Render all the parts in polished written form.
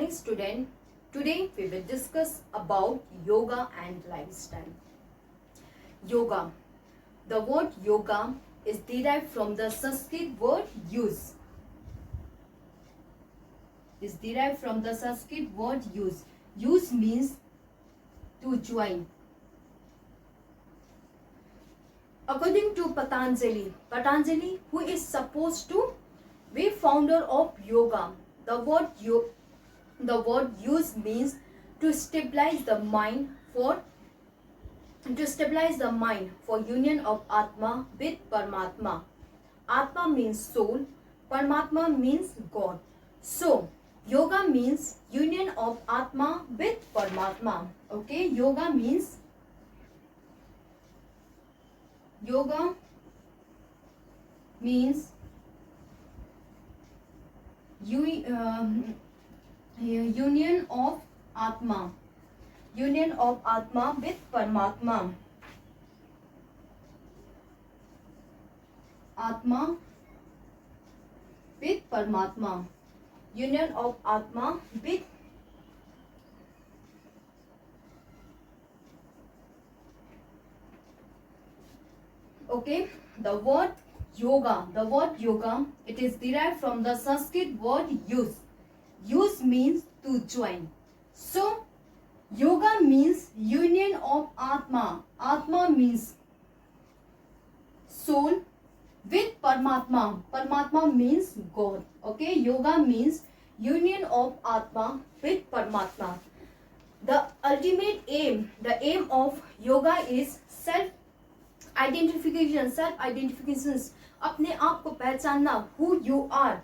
morning student. Today we will discuss about yoga and lifestyle. Yoga. The word yoga is derived from the Sanskrit word use. Is derived from the Sanskrit word use. Use means to join. According to Patanjali, who is supposed to be founder of yoga, the word use means to stabilize the mind for union of Atma with Paramatma. Atma means soul, Paramatma means God. So yoga means union of Atma with Paramatma. Okay, yoga means union of Atma with Paramatma. Atma with Paramatma. Union of Atma with Okay, the word yoga, it is derived from the Sanskrit word use. Use means to join. So yoga means union of Atma. Atma means soul with Paramatma. Paramatma means God. Okay, yoga means union of Atma with Paramatma. The ultimate aim, the aim of yoga is self identifications, अपने आप को पहचानना, who you are,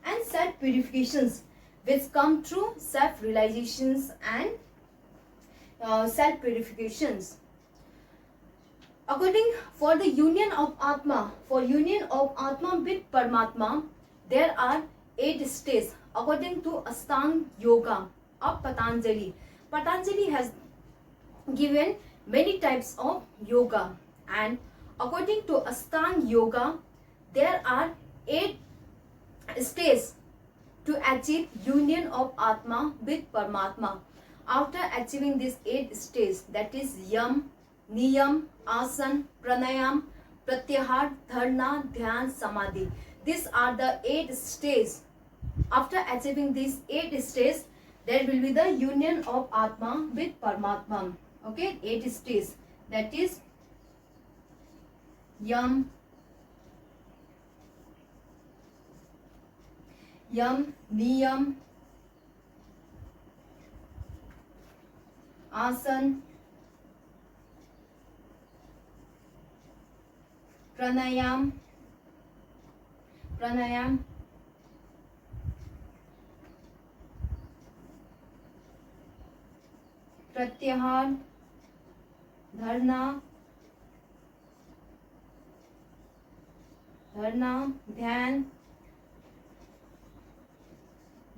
and self purifications, which come through self realizations and self purifications. According for the union of Atma with Paramatma, there are 8 stages according to Ashtanga Yoga of Patanjali. Patanjali has given many types of yoga, and according to Ashtanga Yoga, there are 8 stages to achieve union of Atma with Paramatma. After achieving these 8 stages, that is Yam, Niyam, Asan, Pranayam, Pratyahar, Dharna, Dhyan, Samadhi. These are the 8 stages. After achieving these 8 stages, there will be the union of Atma with Paramatma. Okay, 8 stages. That is Yam, Niyam, Asan, Pranayam, Pratyahar, Dharna,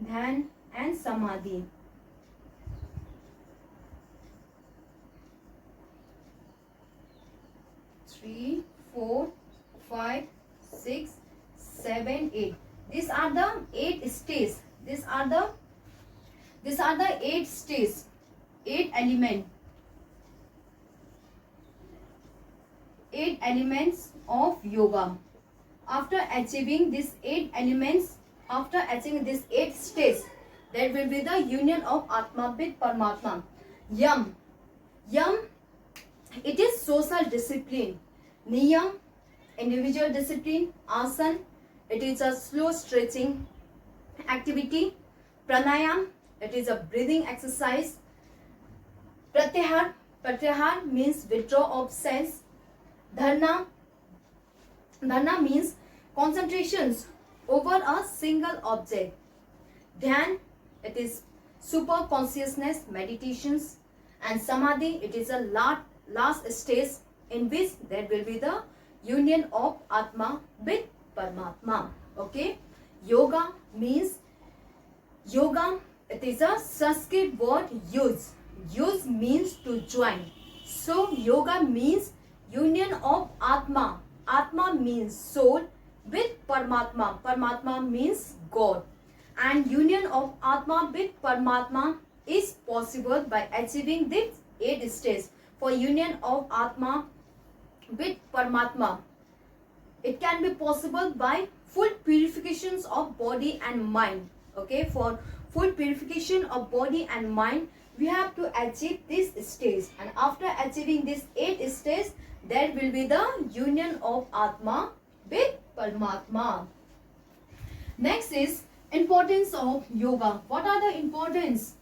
Dhyan, and Samadhi. Three, 4, 5, 6, 7, 8. These are the 8 stages. These are the 8 stages, 8 elements of yoga. After achieving these 8 elements, after achieving these 8 stages, there will be the union of Atma with Paramatma. Yam, it is social discipline. Niyam, individual discipline. Asan, it is a slow stretching activity. Pranayam, it is a breathing exercise. Pratyahar means withdrawal of sense. Dharna means concentrations over a single object. Dhyan, it is super consciousness meditations. And Samadhi, it is a last stage in which there will be the union of Atma with Paramatma. Okay, yoga, it is a Sanskrit word use. Use means to join. So yoga means union of Atma. Atma means soul with Paramatma. Paramatma means God. and union of Atma with Paramatma is possible by achieving this 8 stages. For union of Atma with Paramatma, it can be possible by full purifications of body and mind. Okay, for full purification of body and mind, we have to achieve this stage, and after achieving this 8 stages, there will be the union of Atma with Paramatma. Next is importance of yoga. What are the importance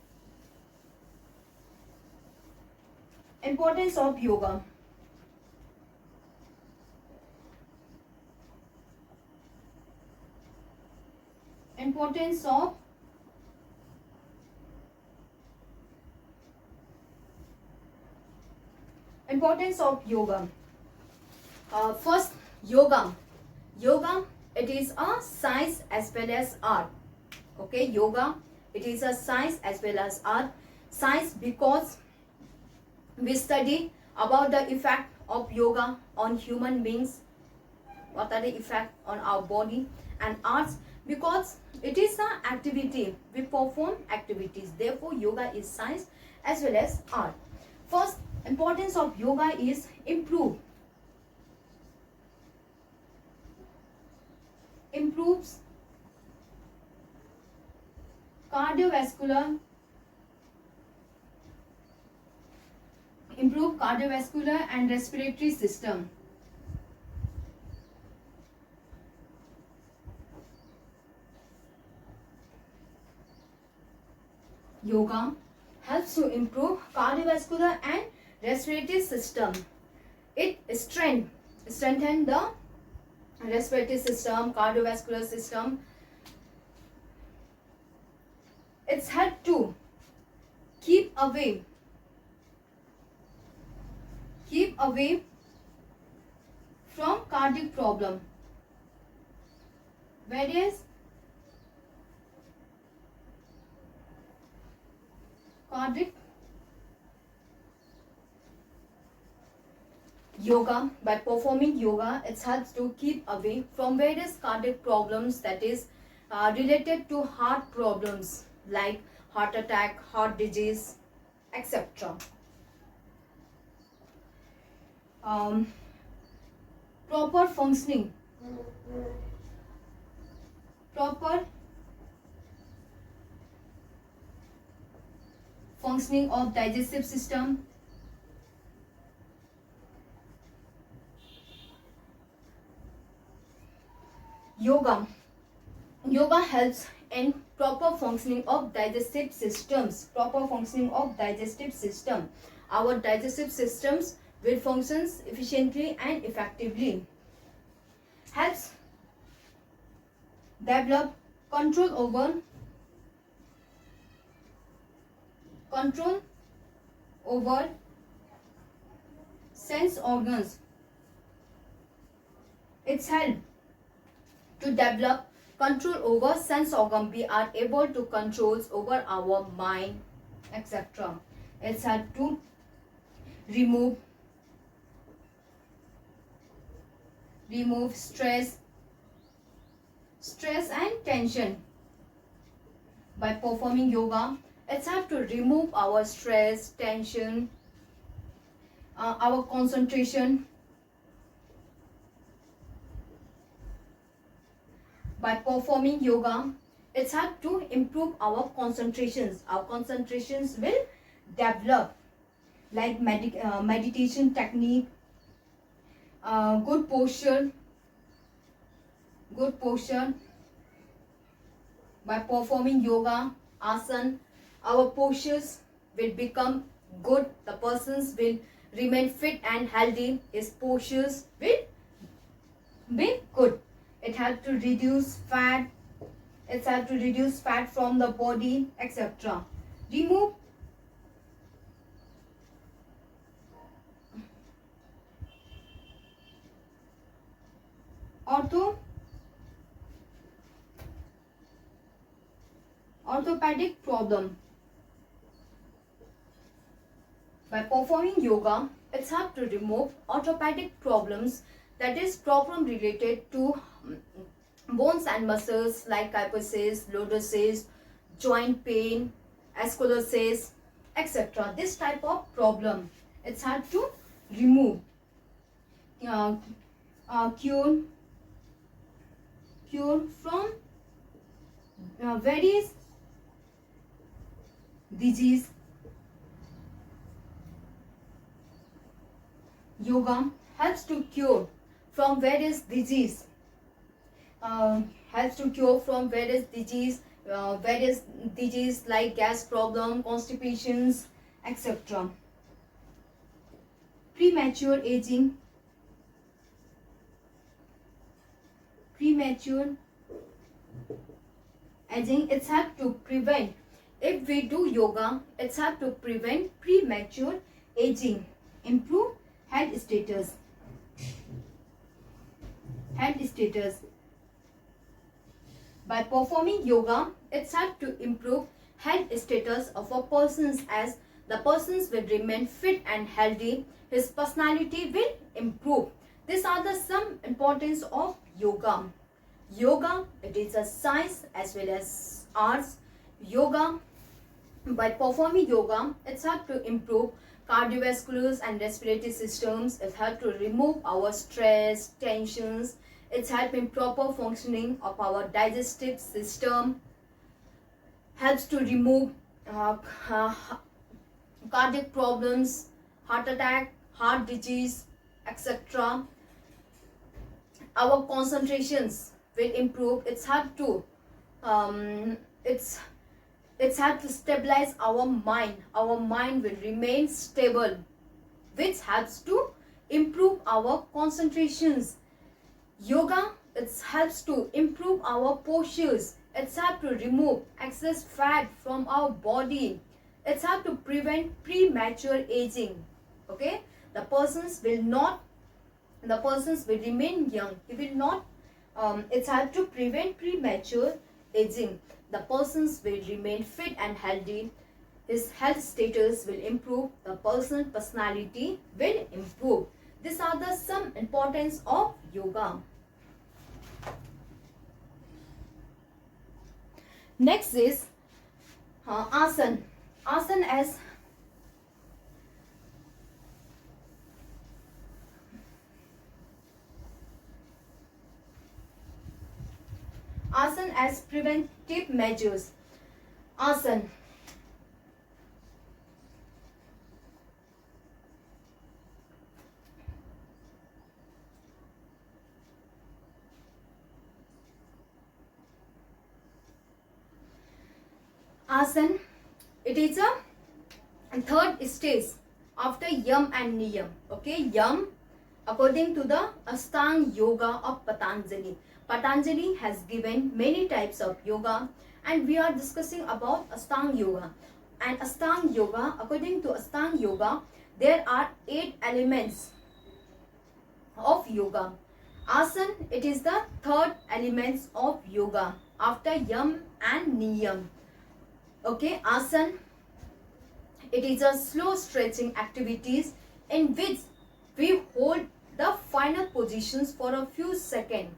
of yoga? Importance of yoga. First, yoga. It is a science as well as art. Okay, yoga, it is a science as well as art. Science because we study about the effect of yoga on human beings, what are the effect on our body, and arts because it is an activity, we perform activities, therefore yoga is science as well as art. First, importance of yoga is improves cardiovascular and respiratory system. Yoga helps to improve cardiovascular and respiratory system. It strengthen the respiratory system, cardiovascular system. It's help to keep away from cardiac problem. Various cardiac yoga, by performing yoga, it helps to keep away from various cardiac problems, that is related to heart problems like heart attack, heart disease, etc. Proper functioning of digestive system. Yoga helps in proper functioning of digestive systems. Our digestive systems will function efficiently and effectively. Helps develop control over sense organs. It's help to develop control over sense organ. We are able to control over our mind, etc. It's help to remove stress and tension. By performing yoga, it's help to remove our stress, tension, our concentration. By performing yoga, it's help to improve our concentrations. Our concentrations will develop, like meditation technique, good posture. By performing yoga, asana, our postures will become good. The persons will remain fit and healthy. His postures will be good. It helps to reduce fat. It's help to reduce fat from the body, etc. Remove orthopedic problem. By performing yoga, it's help to remove orthopedic problems, that is problem related to bones and muscles like kyphosis, lordosis, joint pain, scoliosis, etc. This type of problem, it's hard to remove. uh, cure from various disease. Yoga helps to cure from various disease. Helps to cure from various disease like gas problem, constipations, etc. Premature aging. It's help to prevent. If we do yoga, it's help to prevent premature aging, improve health status. By performing yoga, it's help to improve health status of a person, as the persons will remain fit and healthy. His personality will improve. These are the some importance of yoga. Yoga, it is a science as well as arts. Yoga, by performing yoga, it's help to improve cardiovascular and respiratory systems. It help to remove our stress, tensions. It's help in proper functioning of our digestive system. Helps to remove cardiac problems, heart attack, heart disease, etc. Our concentrations will improve. It's hard to it's hard to stabilize our mind. Our mind will remain stable, which helps to improve our concentrations. Yoga, it helps to improve our postures. It's help to remove excess fat from our body. It's help to prevent premature aging. Okay, the persons will remain young. He will not. It's help to prevent premature aging. The persons will remain fit and healthy. His health status will improve. The person's personality will improve. These are the some importance of yoga. Next is asana. Asana as preventive measures. Asana. Asana, it is a third stage after Yam and Niyam. Okay, Yam according to the Astang Yoga of Patanjali. Patanjali has given many types of yoga, and we are discussing about Astang Yoga. And Astang Yoga, according to Astang Yoga, there are 8 elements of yoga. Asana, it is the third elements of yoga after Yam and Niyam. Okay, asana, it is a slow stretching activities in which we hold the final positions for a few seconds.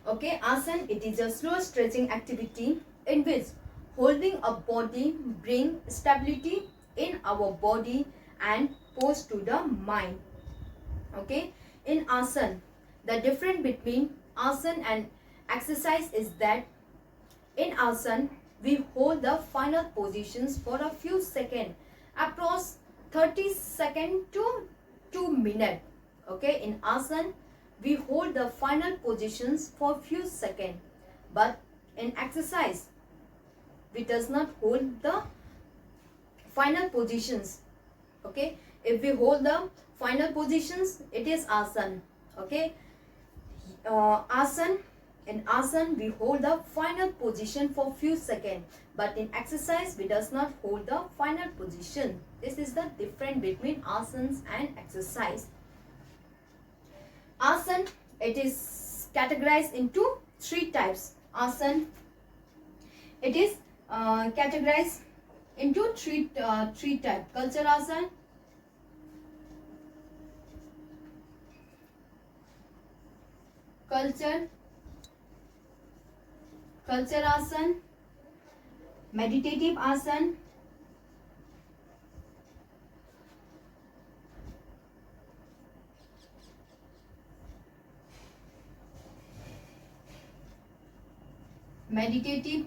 Okay, asana, it is a slow stretching activity in which holding a body bring stability in our body and pose to the mind. Okay, in asana, the difference between asana and exercise is that in asana, we hold the final positions for a few seconds, approx 30 seconds to 2 minutes. Okay, in asana, we hold the final positions for few seconds, but in exercise, we does not hold the final positions. Okay, if we hold the final positions, it is asana. Okay, asana. In asana, we hold the final position for few seconds, but in exercise, we does not hold the final position. This is the difference between asanas and exercise. Asana, it is categorized into 3 types. Asana, it is categorized into three types. Culture asana, culture, asan, meditative asan, meditative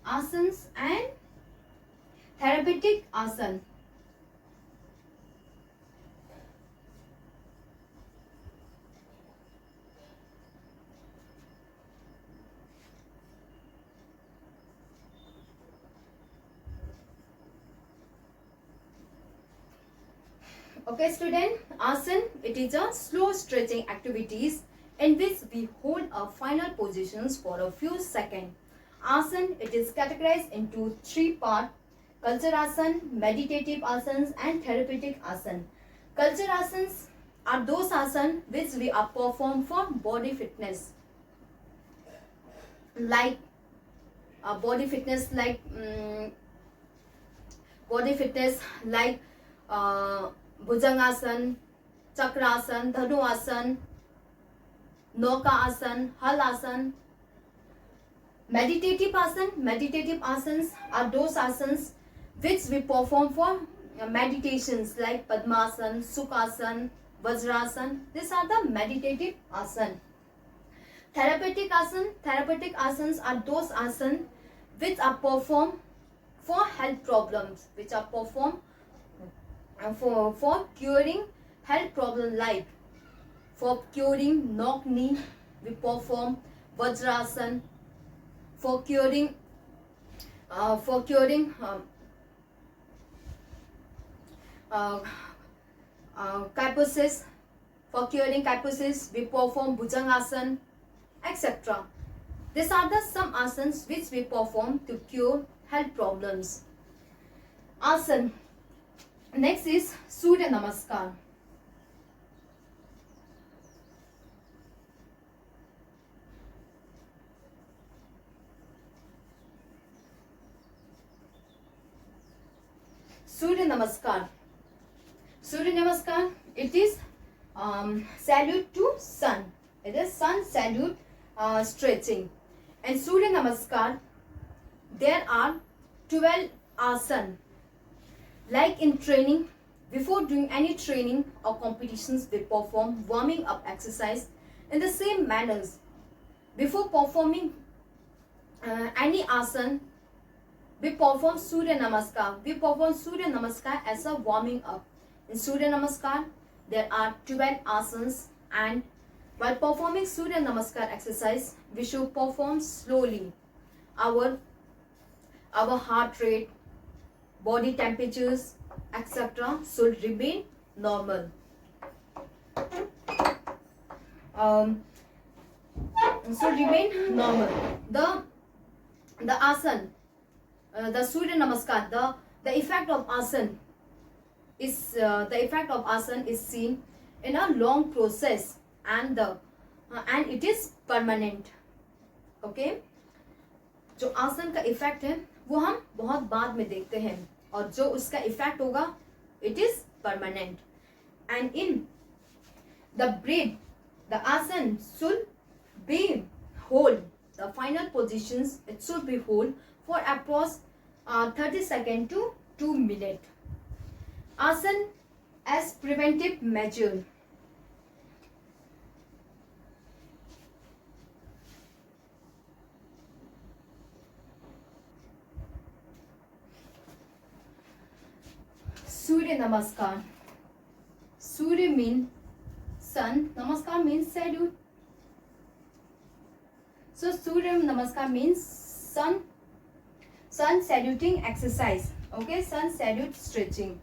asans, and therapeutic asan. Okay student, asan, it is a slow stretching activities in which we hold our final positions for a few seconds. Asan, it is categorized into three parts: culture asan, meditative asans, and therapeutic asan. Culture asans are those asans which we are perform for body fitness, like body fitness like body fitness like uh, Bhujangasan, Chakrasan, Dhanuasan, Nauka Hal Asan. Meditative asans are those asans which we perform for meditations like Padmasan, Sukhasan, Vajrasan. These are the meditative asan. Therapeutic asans are those asans which are performed for health problems, which are performed for curing health problem, like for curing knock knee we perform Vajrasan, for curing kyphosis, we perform Bhujangasan, etc. These are the some asans which we perform to cure health problems. Asan. Next is Surya Namaskar. Surya Namaskar. Surya Namaskar, it is salute to sun. It is sun salute stretching. And Surya Namaskar, there are 12 asan. Like in training, before doing any training or competitions, we perform warming up exercise in the same manners. Before performing any asan, we perform Surya Namaskar. We perform Surya Namaskar as a warming up. In Surya Namaskar, there are 12 asans, and while performing Surya Namaskar exercise, we should perform slowly. Our heart rate, body temperatures, etc. should remain normal. Should remain normal. The asan, the Surya Namaskar, the effect of asan is seen in a long process, and it is permanent. Okay, जो आसन का effect है वो हम बहुत बाद में देखते हैं, और जो उसका इफेक्ट होगा it is permanent. And in the breath, the asan should be hold. The final positions, it should be hold for approx 30 seconds to 2 minutes. Asan as preventive measure. Surya Namaskar. Surya means sun, Namaskar means salute. So Surya Namaskar means sun saluting exercise. Okay, sun salute stretching.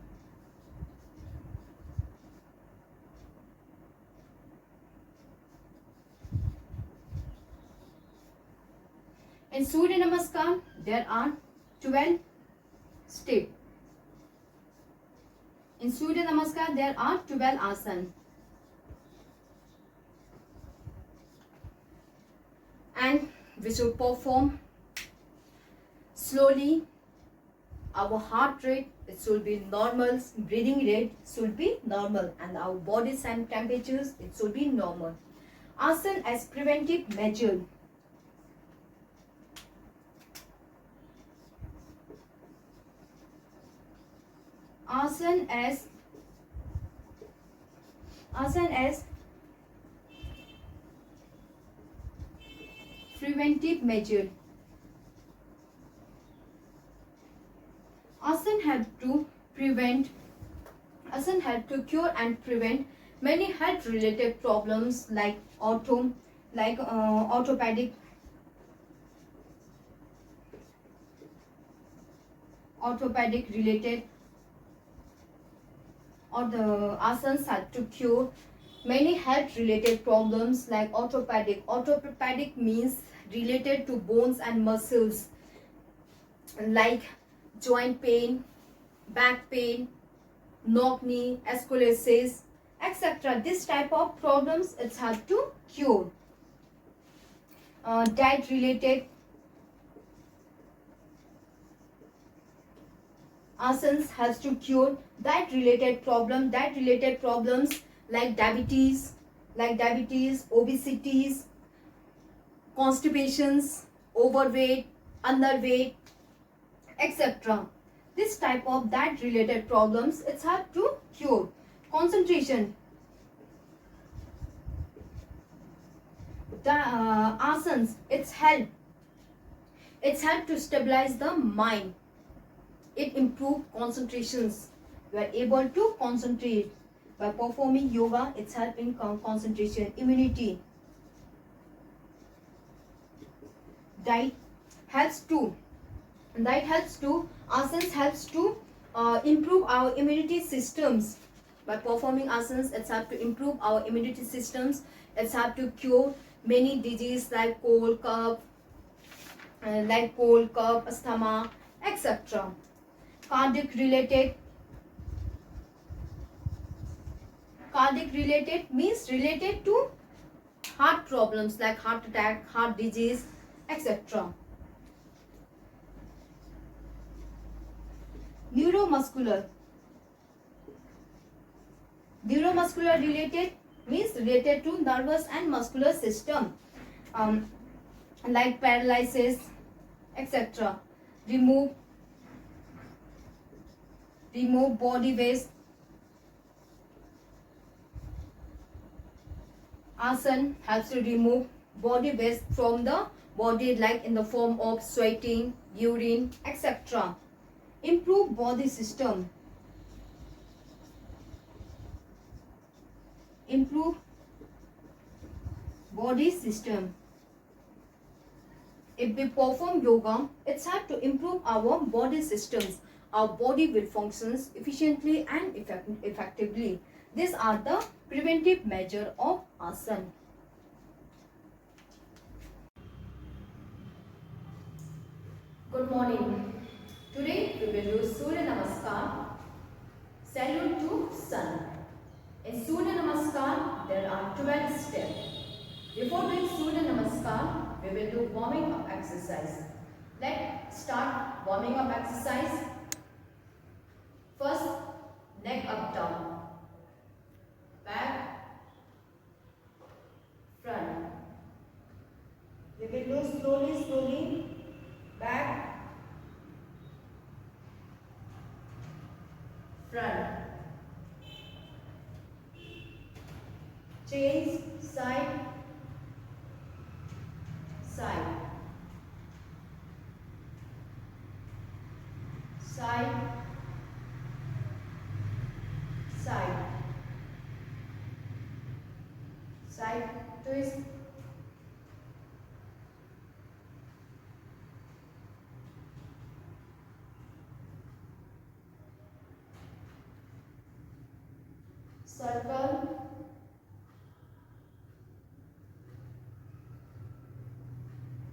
In Surya Namaskar, there are 12 steps. In Surya Namaskar, there are 12 asana. And we should perform slowly our heart rate it should be normal, breathing rate should be normal, and our body temperatures it should be normal. Asana as preventive measure. Asana as preventive measure. Asana help to cure and prevent many health related problems like orthopedic related, or the asanas help to cure many health related problems like orthopedic. Orthopedic means related to bones and muscles like joint pain, back pain, knock knee, scoliosis, etc. This type of problems it's hard to cure. Diet related asanas helps to cure diet related problems like diabetes, obesities, constipations, overweight, underweight, etc. This type of diet related problems it's hard to cure. Concentration. The asanas it's help to stabilize the mind. It improves concentrations. You are able to concentrate by performing yoga. It's helping concentration, immunity. Diet helps to. Asanas helps to improve our immunity systems. By performing asanas, it's help to improve our immunity systems. It's help to cure many diseases like cold, cough, asthma, etc. Cardiac related means related to heart problems like heart attack, heart disease, etc. Neuromuscular related means related to nervous and muscular system, like paralysis, etc. Remove body waste. Asana helps to remove body waste from the body, like in the form of sweating, urine, etc. Improve body system. Improve body system. If we perform yoga, it's hard to improve our body systems. Our body will function efficiently and effectively. These are the preventive measure of asana. Good morning. Today we will do Surya Namaskar. Salute to sun. In Surya Namaskar, there are 12 steps. Before doing Surya Namaskar, we will do warming up exercise. Let's start warming up exercise. First, neck up down, back, front. We will do slowly, back, front. Change, side, side, side, side, side twist, circle,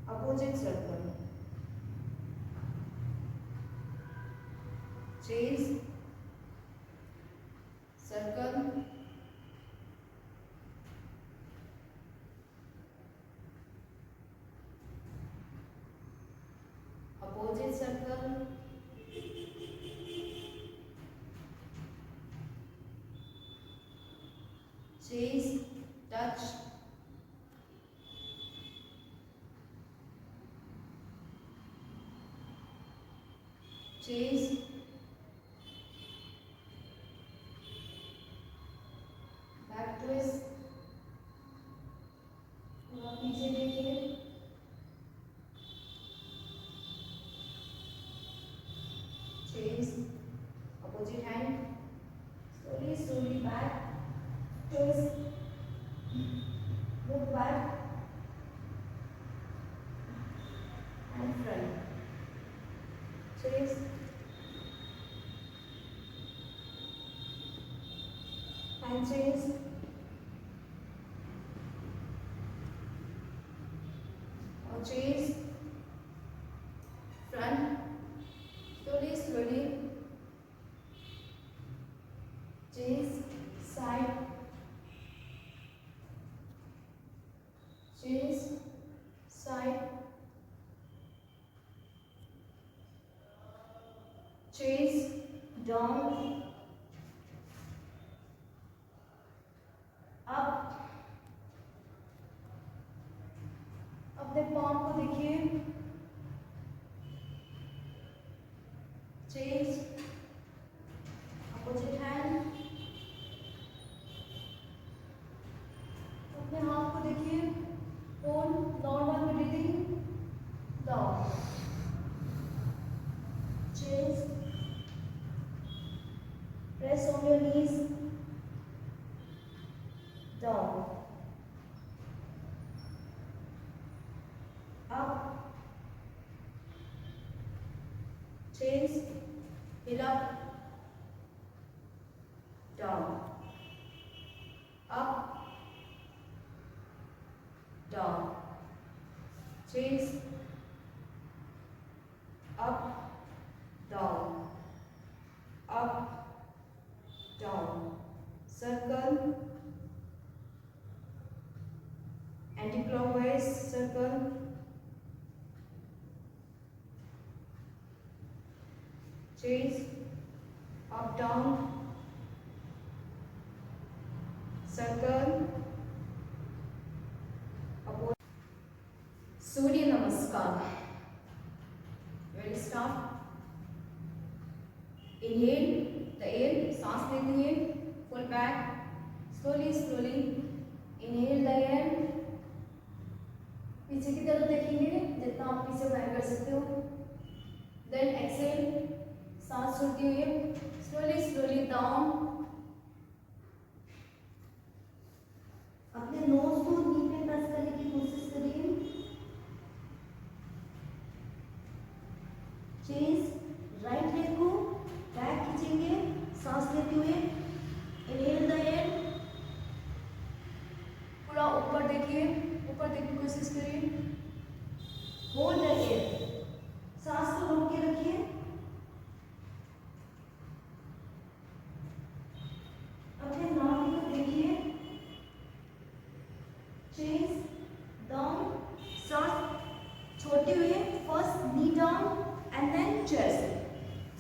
opposite circle, change, circle, opposite circle, chest, back twist, थोड़ा पीछे देखिए, chest, opposite hand, slowly slowly back twist, look back and front, chest, and chest, or chest, front, slowly slowly, chest, side, chest, side, chest, down, up, अपने पाँव को देखिए, chest, opposite hand, अपने हाथ को देखिए, hold normal breathing, down, chest, press on your knees, down, up, chest, hill up, down, up, down, chest, up, down, up, down, circle, anti-clockwise circle, chest, up, down, circle, opposite. सूर्य नमस्कार. We'll start. Inhale the air, सांस लेते हुए, full back, slowly slowly. Inhale the air. पीछे की तरफ देखेंगे, जितना आप पीछे बाहर कर सकते हो. Then exhale, सांस छोड़ते हुए, slowly slowly down. अपने नोज को नी पे प्रेस करने की कोशिश करिए. चेस्ट, राइट लेग को बैक खींचेंगे, सांस लेते हुए. इनहेल द एयर, पूरा ऊपर देखिए, ऊपर देखने की कोशिश करिए. होल्ड द एयर, सांस को रोक के रखिए. अपने नाभि को देखिए. चेस्ट डाउन, सांस छोड़ते हुए, first knee down and then chest,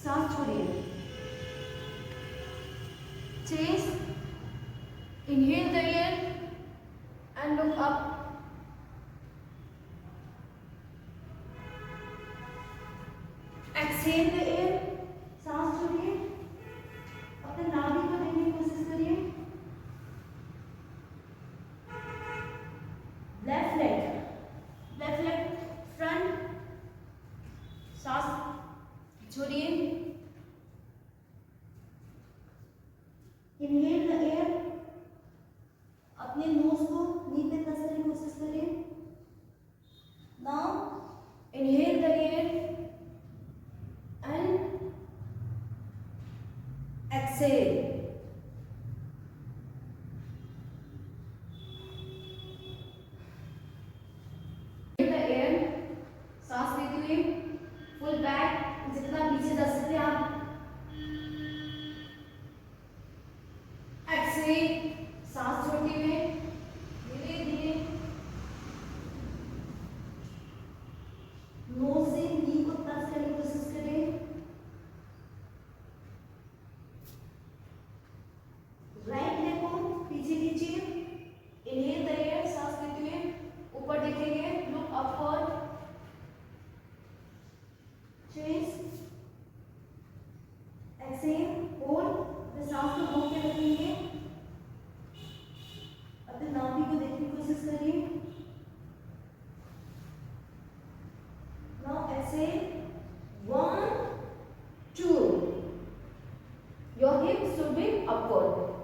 सांस छोड़िए. Chest, inhale the air and look up. Exhale the air, सांस छोड़िए. अपने नाभि को देखने की कोशिश करिए. लेफ्ट लेग फ्रंट, सांस छोड़िए. इनहेल द एयर, अपने नोज को नी पे कसने की कोशिश करिए. Now inhale the air and exhale. सांस लेते हुए, फुल बैक, जितना पीछे जा सकते हैं आप. एक्सहेल, सांस छोड़ते हुए, धीरे धीरे नोज से नी को टच करने की कोशिश करें. राइट लेग को पीछे खींचिए. इनहेल द एयर, सांस लेते हुए, ऊपर देखेंगे, look upward. Chest, exhale, 1, 2. Your hips should be upward.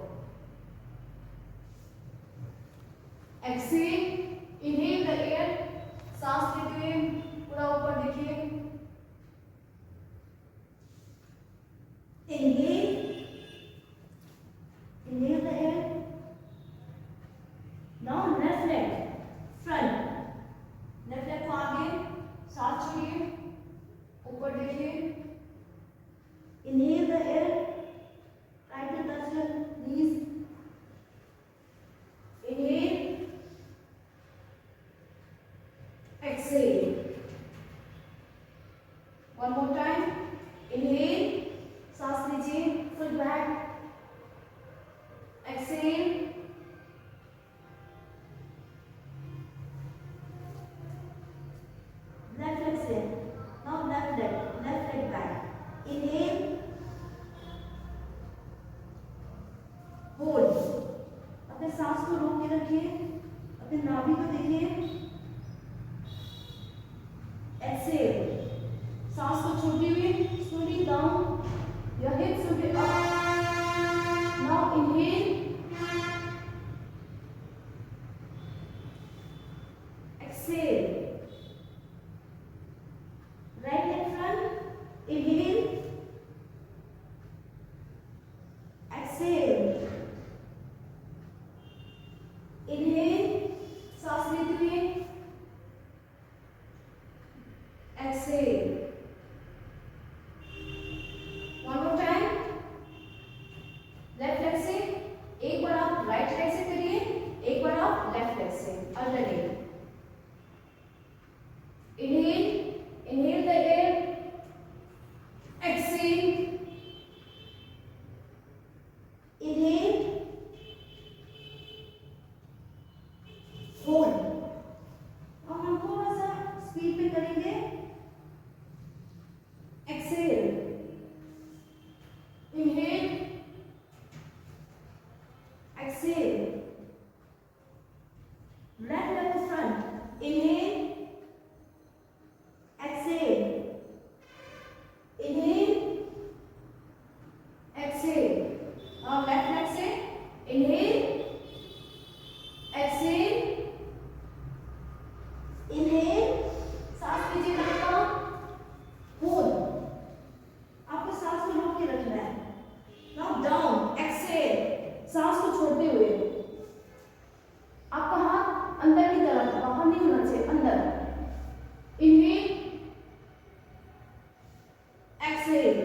Exhale, inhale the air, सांस लेते हुए पूरा ऊपर देखिए. Inhale, inhale the air. Now left leg front, left leg को आगे, सांस छोड़िए, ऊपर देखिए. Inhale the air, try to touch your knees. Inhale, exhale. One more time. Inhale, सांस लीजिए, full back. Exhale. Left leg से, now left leg back. Inhale, hold. अपने सांस को रोक के रखिए, अपने नाभि को देखिए. Exhale, सांस को छोड़ते हुए slowly down. Your hips should be up. Now inhale, exhale. Right leg front, inhale, exhale. Inhale, सांस लेते हुए, exhale. One more time. Left leg से, एक बार आप राइट लेग से करिए, एक बार आप लेफ्ट लेग से, alternate. Inhale, inhale the air, exhale. Inhale, hold. अब हम थोड़ा सा स्पीड पे करेंगे. Exhale. Inhale, exhale. Left leg to front. Inhale, exhale. Inhale, exhale. Now left leg से inhale, exhale. Inhale, सांस लीजिए लंबा, hold. आपको सांस को रोक के रखना है. Now down, exhale. सांस को छोड़ते हुए, आपका हाथ अंदर की तरफ, बाहर नहीं होना चाहिए, अंदर. Inhale, exhale.